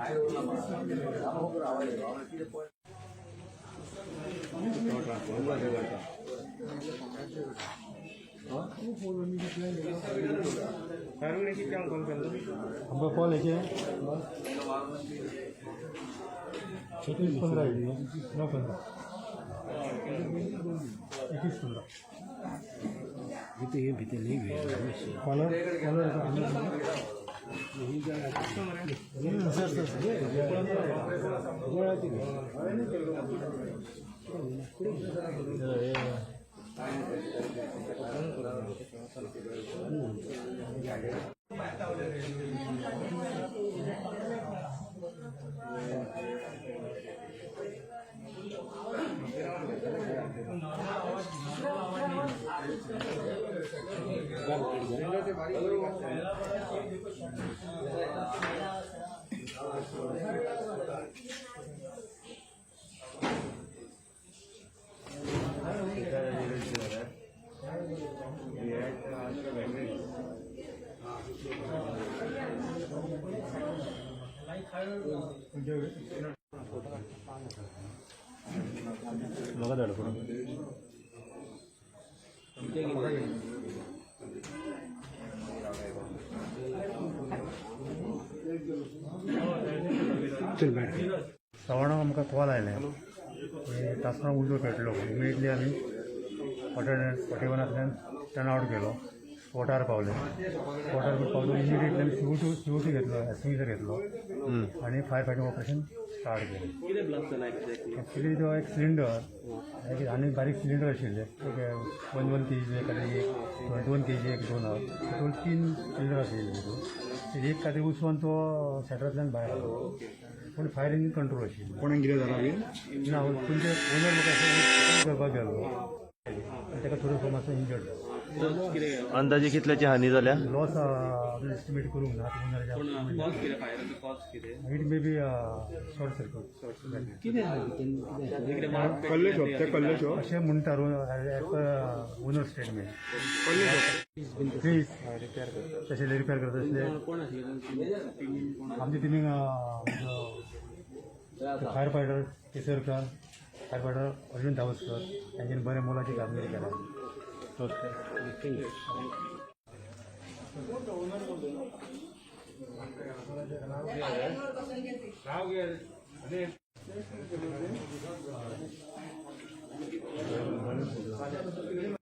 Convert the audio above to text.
हम call है 15 9 15 21 15 भीतर नहीं गए कॉलर सवणाक आमकां कॉल आयलें तासगांव उजो पेटलो इमिडियटली आमी फॉर्टी-1तल्यान टर्न आवट केलो स्पॉटार पावले पावलो इमिडियटली आमी सीओटी घेतलो एसपीसर घेतलो आनी फायर फायटींग ऑपरेशन स्टार्ट केलें. एक्चुली तो एक सिलिंडर आनी बारीक सिलिंडर आशिल्ले 1 kg एखादी 2 kg एक 2 टोटल 3 सिलिंडर आशिल्ले एक खातीर उसोन तो सेटरांतल्यान भायर आयलो पूण फायर इंजीन कंट्रोल आशिल्लें. कोणाक कितें जालां बीन ना तुमचे ओनर म्हाका करपाक गेलो ताका थोडो मातसो इंजर्ड जालो. अंदाजे कितल्याची हानी जाल्या लॉस एस्टिमेट करूंक ना it may be short circuit अशें म्हणटा ओनर स्टेटमेंट प्लीज तशें रिपेर करता तसले आमच्या टिमीक fire fighter Kesarkar fire fighter Arjun Dhavaskar तांच्यानी बरें मोलाची कामगिरी केल्या.